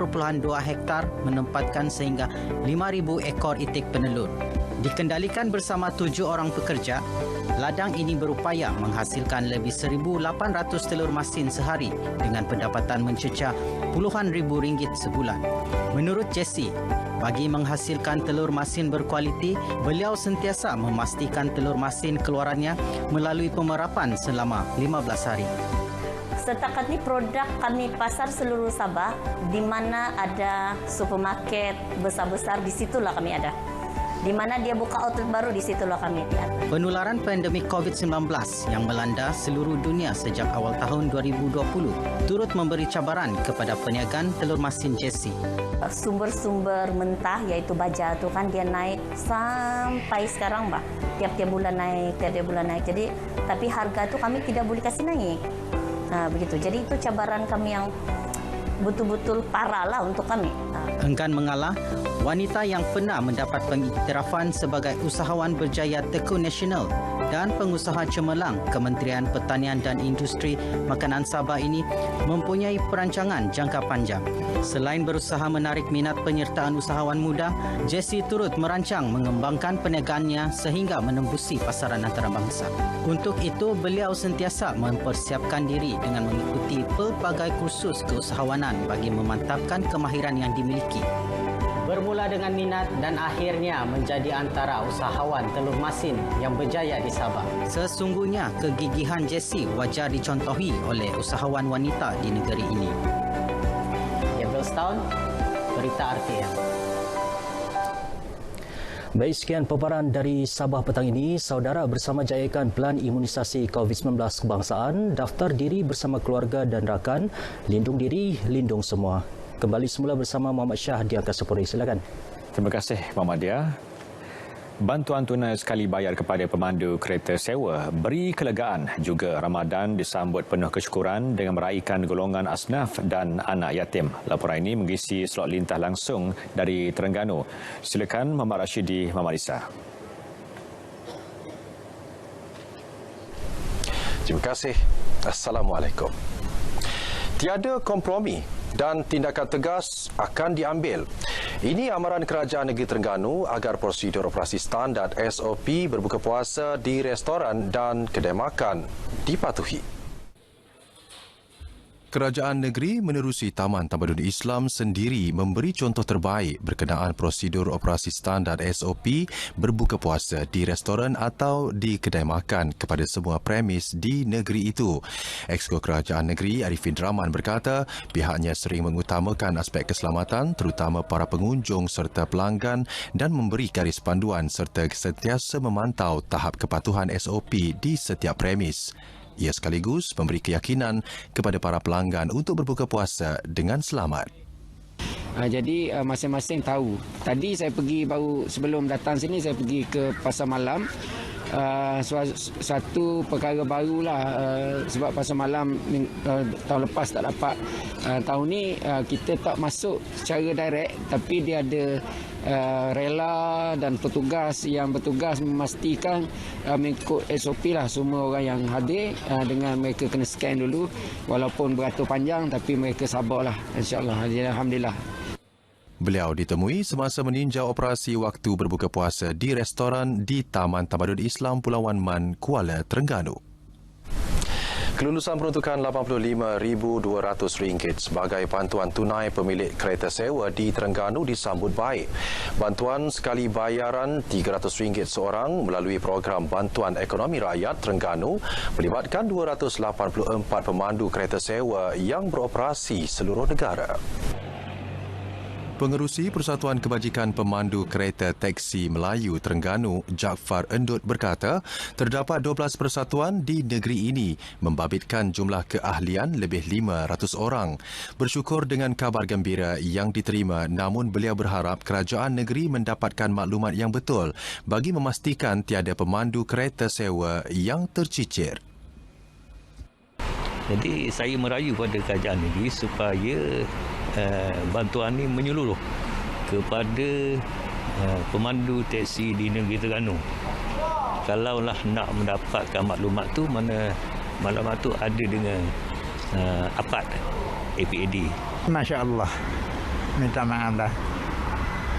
hektar menempatkan sehingga 5,000 ekor itik penelur. Dikendalikan bersama 7 orang pekerja, ladang ini berupaya menghasilkan lebih 1,800 telur masin sehari dengan pendapatan mencecah puluhan ribu ringgit sebulan. Menurut Jessie, bagi menghasilkan telur masin berkualiti, beliau sentiasa memastikan telur masin keluarannya melalui pemerapan selama 15 hari. Setakat ni produk kami pasar seluruh Sabah, di mana ada supermarket besar-besar, di situlah kami ada. Di mana dia buka outlet baru, di situlah kami ada. Penularan pandemik COVID-19 yang melanda seluruh dunia sejak awal tahun 2020 turut memberi cabaran kepada peniagaan telur masin Jessie. Sumber-sumber mentah iaitu baja tu kan dia naik sampai sekarang, Mbak. Tiap-tiap bulan naik. Jadi tapi harga tu kami tidak boleh kasih naik. Begitu. Jadi itu cabaran kami yang betul-betul parah lah untuk kami. Enggan mengalah, wanita yang pernah mendapat pengiktirafan sebagai usahawan berjaya tekun nasional dan pengusaha cemerlang Kementerian Pertanian dan Industri Makanan Sabah ini mempunyai perancangan jangka panjang. Selain berusaha menarik minat penyertaan usahawan muda, Jessie turut merancang mengembangkan perniagaannya sehingga menembusi pasaran antarabangsa. Untuk itu, beliau sentiasa mempersiapkan diri dengan mengikuti pelbagai kursus keusahawanan bagi memantapkan kemahiran yang dimiliki. Bermula dengan minat dan akhirnya menjadi antara usahawan telur masin yang berjaya di Sabah. Sesungguhnya kegigihan Jessie wajar dicontohi oleh usahawan wanita di negeri ini. Gabriel Staun, Berita RTM. Baik, sekian paparan dari Sabah petang ini. Saudara, bersama jayakan pelan imunisasi COVID-19 kebangsaan, daftar diri bersama keluarga dan rakan, lindung diri, lindung semua. Kembali semula bersama Muhammad Shah di Angkasa Puri. Silakan. Terima kasih Muhammad Dia. Bantuan tunai sekali bayar kepada pemandu kereta sewa beri kelegaan. Juga Ramadan disambut penuh kesyukuran dengan meraihkan golongan asnaf dan anak yatim. Laporan ini mengisi slot lintah langsung dari Terengganu. Silakan Muhammad Rashidi Muhammad Isa. Terima kasih. Assalamualaikum. Tiada kompromi dan tindakan tegas akan diambil. Ini amaran Kerajaan Negeri Terengganu agar prosedur operasi standard SOP berbuka puasa di restoran dan kedai makan dipatuhi. Kerajaan negeri menerusi Taman Tamadun Islam sendiri memberi contoh terbaik berkenaan prosedur operasi standard SOP berbuka puasa di restoran atau di kedai makan kepada semua premis di negeri itu. Exco Kerajaan Negeri Arifin Rahman berkata pihaknya sering mengutamakan aspek keselamatan terutama para pengunjung serta pelanggan dan memberi garis panduan serta sentiasa memantau tahap kepatuhan SOP di setiap premis. Ia sekaligus memberi keyakinan kepada para pelanggan untuk berbuka puasa dengan selamat. Jadi masing-masing tahu. Tadi saya pergi baru sebelum datang sini saya pergi ke pasar malam. Satu perkara barulah sebab pasar malam tahun lepas tak dapat. Tahun ni kita tak masuk secara direct tapi dia ada rela dan petugas yang bertugas memastikan mengikut SOP lah semua orang yang hadir dengan mereka kena scan dulu walaupun beratur panjang tapi mereka sabarlah insya-Allah. Alhamdulillah. Beliau ditemui semasa meninjau operasi waktu berbuka puasa di restoran di Taman Tamadun Islam Pulauan Man, Kuala Terengganu. Kelulusan peruntukan RM85,200 sebagai bantuan tunai pemilik kereta sewa di Terengganu disambut baik. Bantuan sekali bayaran RM300 seorang melalui program Bantuan Ekonomi Rakyat Terengganu melibatkan 284 pemandu kereta sewa yang beroperasi seluruh negara. Pengerusi Persatuan Kebajikan Pemandu Kereta Teksi Melayu Terengganu, Jaafar Endut berkata, terdapat 12 persatuan di negeri ini membabitkan jumlah keahlian lebih 500 orang. Bersyukur dengan kabar gembira yang diterima, namun beliau berharap kerajaan negeri mendapatkan maklumat yang betul bagi memastikan tiada pemandu kereta sewa yang tercicir. Jadi saya merayu pada kerajaan negeri supaya bantuan ini menyeluruh kepada pemandu teksi di negeri Terengganu. Kalaulah nak mendapatkan maklumat tu, mana maklumat tu ada dengan APAD, APAD. Masya Allah, minta maaf dah.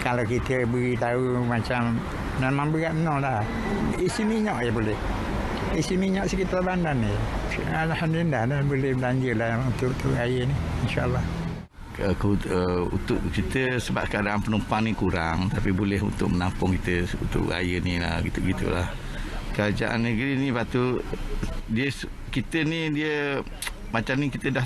Kalau kita beritahu macam memang berat benar lah. Isi minyak je boleh. Isi minyak sekitar bandar ni. Alhamdulillah dah boleh belanja lah untuk raya ni, insyaAllah. Untuk kita sebab keadaan penumpang ni kurang tapi boleh untuk menampung kita untuk raya ni lah, gitu-gitulah. Kerajaan negeri ni patut kita ni dia macam ni kita dah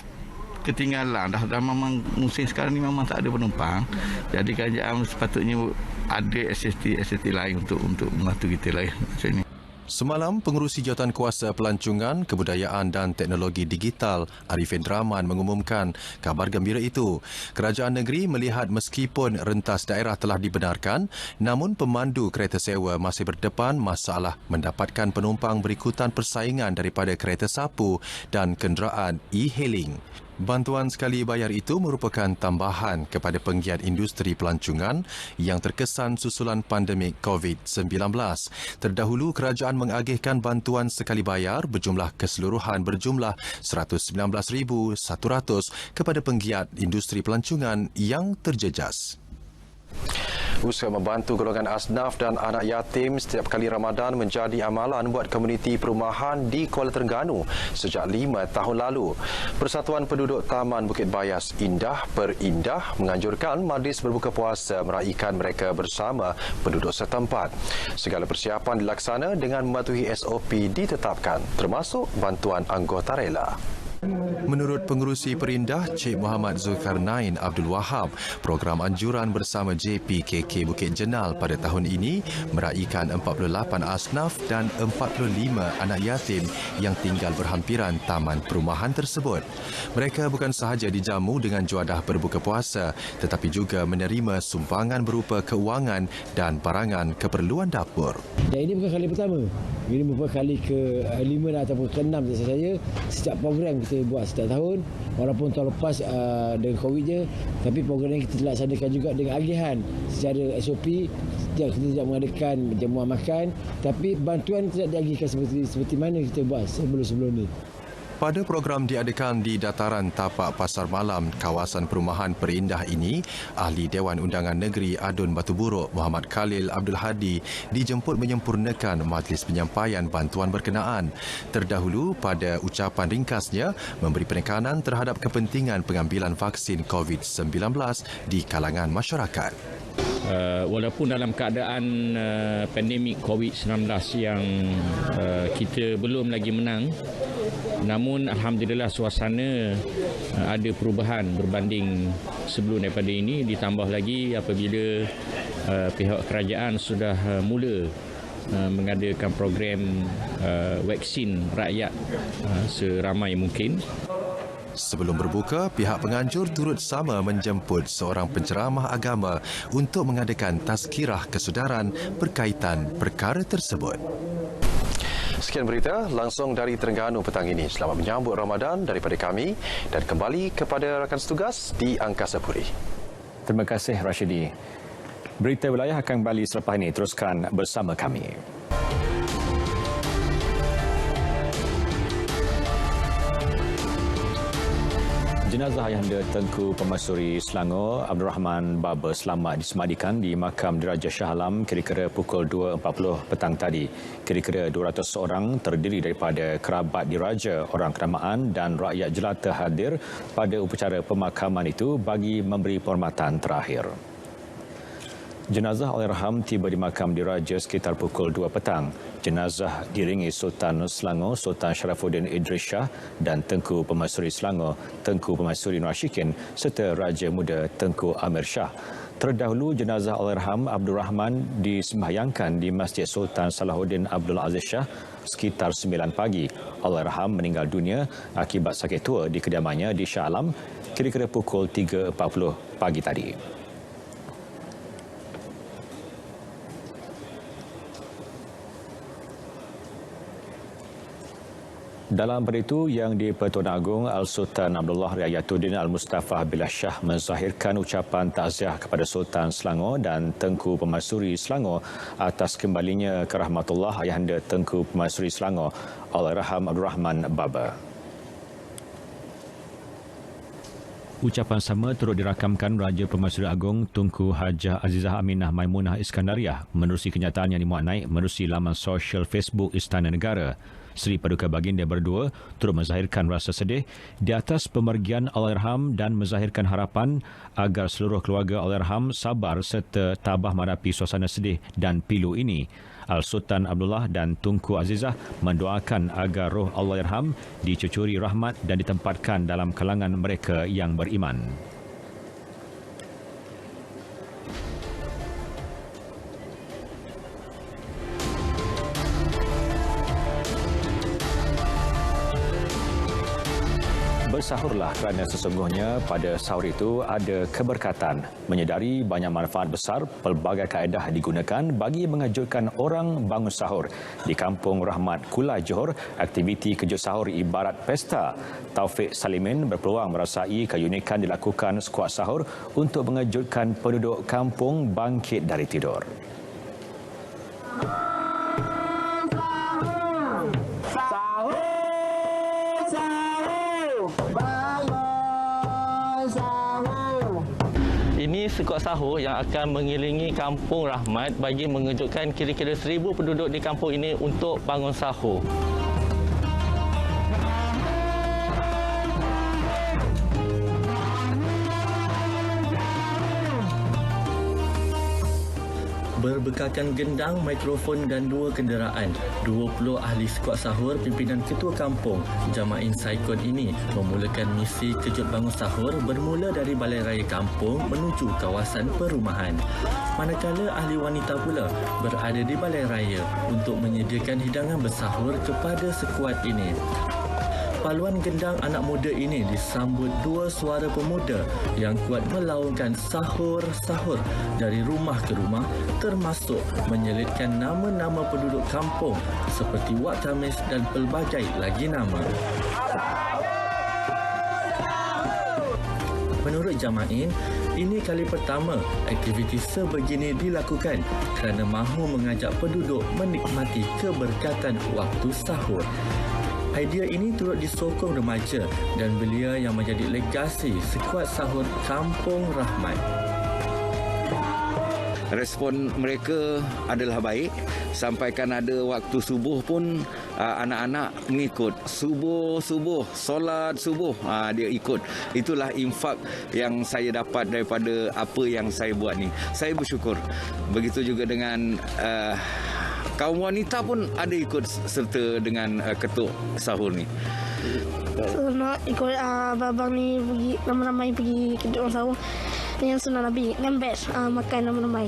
ketinggalan dah memang musim sekarang ni memang tak ada penumpang. Jadi kerajaan sepatutnya ada SST lain untuk membantu kita lah macam ni. Semalam, Pengerusi Jawatankuasa Pelancongan, Kebudayaan dan Teknologi Digital Arifin Rahman mengumumkan kabar gembira itu. Kerajaan negeri melihat meskipun rentas daerah telah dibenarkan, namun pemandu kereta sewa masih berdepan masalah mendapatkan penumpang berikutan persaingan daripada kereta sapu dan kenderaan e-hailing. Bantuan sekali bayar itu merupakan tambahan kepada penggiat industri pelancongan yang terkesan susulan pandemik COVID-19. Terdahulu, kerajaan mengagihkan bantuan sekali bayar berjumlah keseluruhan berjumlah RM119,100 kepada penggiat industri pelancongan yang terjejas. Usaha membantu golongan asnaf dan anak yatim setiap kali Ramadan menjadi amalan buat komuniti perumahan di Kuala Terengganu sejak 5 tahun lalu. Persatuan Penduduk Taman Bukit Bayas Indah Perindah menganjurkan majlis berbuka puasa meraihkan mereka bersama penduduk setempat. Segala persiapan dilaksana dengan mematuhi SOP ditetapkan, termasuk bantuan anggota rela. Menurut pengerusi Perindah, Cik Muhammad Zulkarnain Abdul Wahab, program anjuran bersama JPKK Bukit Jenal pada tahun ini meraikan 48 asnaf dan 45 anak yatim yang tinggal berhampiran taman perumahan tersebut. Mereka bukan sahaja dijamu dengan juadah berbuka puasa tetapi juga menerima sumbangan berupa keuangan dan barangan keperluan dapur. Dan ini bukan kali pertama. Ini merupakan kali ke-5 ataupun ke-6 saya sejak program kita buat setiap tahun. Walaupun tahun lepas dengan COVID je, tapi program ini kita laksanakan juga dengan agihan secara SOP. Kita tidak mengadakan jamuan makan, tapi bantuan tidak diagihkan seperti mana kita buat sebelum ni. Pada program diadakan di dataran tapak Pasar Malam, kawasan perumahan Perindah ini, Ahli Dewan Undangan Negeri Adun Batu Buruk Muhammad Khalil Abdul Hadi dijemput menyempurnakan majlis penyampaian bantuan berkenaan. Terdahulu, pada ucapan ringkasnya, memberi penekanan terhadap kepentingan pengambilan vaksin COVID-19 di kalangan masyarakat. Walaupun dalam keadaan pandemik COVID-19 yang kita belum lagi menang, namun alhamdulillah suasana ada perubahan berbanding sebelum daripada ini, ditambah lagi apabila pihak kerajaan sudah mula mengadakan program vaksin rakyat seramai mungkin. Sebelum berbuka, pihak penganjur turut sama menjemput seorang penceramah agama untuk mengadakan tazkirah kesudaran berkaitan perkara tersebut. Sekian berita langsung dari Terengganu petang ini. Selamat menyambut Ramadan daripada kami dan kembali kepada rakan setugas di Angkasa Puri. Terima kasih Rashidi. Berita wilayah akan kembali selepas ini. Teruskan bersama kami. Jenazah Ayahanda Tengku Pemaisuri Selangor Abdul Rahman Baba selamat disemadikan di Makam Diraja Shah Alam kira-kira pukul 2.40 petang tadi. Kira-kira 200 orang terdiri daripada kerabat diraja, orang kenamaan dan rakyat jelata hadir pada upacara pemakaman itu bagi memberi penghormatan terakhir. Jenazah Allahyarham tiba di Makam Diraja sekitar pukul 2 petang. Jenazah diringi Sultan Selangor, Sultan Sharafuddin Idris Shah dan Tengku Pemaisuri Selangor, Tengku Pemaisuri Nur Ashikin serta Raja Muda Tengku Amir Shah. Terdahulu, jenazah Allahyarham Abdul Rahman disembahyangkan di Masjid Sultan Salahuddin Abdul Aziz Shah sekitar 9 pagi. Allahyarham meninggal dunia akibat sakit tua di kediamannya di Shah Alam kira-kira pukul 3.40 pagi tadi. Dalam pada itu, yang di-Pertuan Agong Al-Sultan Abdullah Riayatuddin Al-Mustafa Billah Shah menzahirkan ucapan takziah kepada Sultan Selangor dan Tengku Pemaisuri Selangor atas kembalinya ke rahmatullah Ayahanda Tengku Pemaisuri Selangor Allahyarham Abdul Rahman Baba. Ucapan sama turut dirakamkan Raja Pemaisuri Agong Tunku Hajah Azizah Aminah Maimunah Iskandariah menerusi kenyataan yang dimuat naik menerusi laman sosial Facebook Istana Negara. Seri Paduka Baginda berdua turut menzahirkan rasa sedih di atas pemergian Allahyarham dan menzahirkan harapan agar seluruh keluarga Allahyarham sabar serta tabah menghadapi suasana sedih dan pilu ini. Al-Sultan Abdullah dan Tunku Azizah mendoakan agar roh Allahyarham dicucuri rahmat dan ditempatkan dalam kalangan mereka yang beriman. Bersahurlah kerana sesungguhnya pada sahur itu ada keberkatan. Menyedari banyak manfaat besar, pelbagai kaedah digunakan bagi mengejutkan orang bangun sahur. Di Kampung Rahmat Kulai Johor, aktiviti kejut sahur ibarat pesta. Taufik Salimin berpeluang merasai keunikan dilakukan skuad sahur untuk mengejutkan penduduk kampung bangkit dari tidur. Ini skuad sahur yang akan mengiringi Kampung Rahmat bagi mengejutkan kira-kira 1,000 penduduk di kampung ini untuk bangun sahur. berbekalkan gendang, mikrofon dan 2 kenderaan. 20 ahli skuad sahur pimpinan Ketua Kampung Jamain Saikon ini memulakan misi kejut bangun sahur bermula dari Balai Raya Kampung menuju kawasan perumahan. Manakala ahli wanita pula berada di Balai Raya untuk menyediakan hidangan bersahur kepada skuad ini. Paluan gendang anak muda ini disambut 2 suara pemuda yang kuat melaungkan sahur-sahur dari rumah ke rumah, termasuk menyelitkan nama-nama penduduk kampung seperti Wak Tamis dan pelbagai lagi nama. Menurut Jamain, ini kali pertama aktiviti sebegini dilakukan kerana mahu mengajak penduduk menikmati keberkatan waktu sahur. Idea ini turut disokong remaja dan belia yang menjadi legasi skuad sahur Kampung Rahmat. Respon mereka adalah baik. Sampaikan ada waktu subuh pun anak-anak mengikut. Subuh, solat subuh, dia ikut. Itulah infak yang saya dapat daripada apa yang saya buat ni. Saya bersyukur. Begitu juga dengan kaum wanita pun ada ikut serta dengan ketuk sahur ni. So, nak ikut abang ni pergi ramai-ramai pergi ketuk sahur. Yang sunnah Nabi kan best makan ramai-ramai.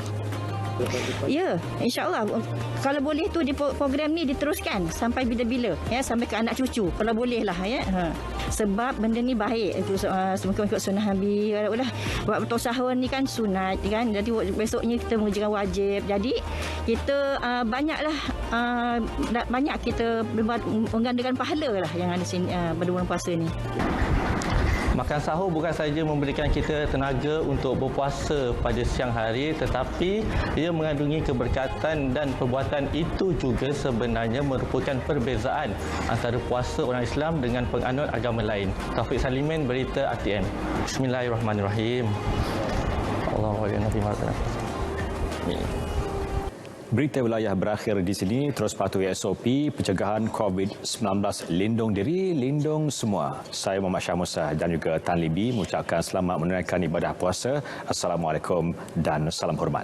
Ya, insya-Allah. Kalau boleh tu di program ni diteruskan sampai bila-bila ya, sampai ke anak cucu. Kalau boleh lah ya. Sebab benda ni baik. Semoga ikut sunnah Nabi. Buat betul sahur ni kan sunat kan. Jadi besoknya kita mengerjakan wajib. Jadi kita banyak kita menggandakan pahala lah yang ada sini pada bulan puasa ni. Makan sahur bukan sahaja memberikan kita tenaga untuk berpuasa pada siang hari, tetapi ia mengandungi keberkatan dan perbuatan itu juga sebenarnya merupakan perbezaan antara puasa orang Islam dengan penganut agama lain. Taufik Salimin, Berita RTM. Bismillahirrahmanirrahim. Allahuakbar. Nabi Muhammad. Berita wilayah berakhir di sini. Terus patuhi SOP pencegahan COVID-19. Lindung diri, lindung semua. Saya Muhammad Syah Musa dan juga Tan Libi mengucapkan selamat menunaikan ibadah puasa. Assalamualaikum dan salam hormat.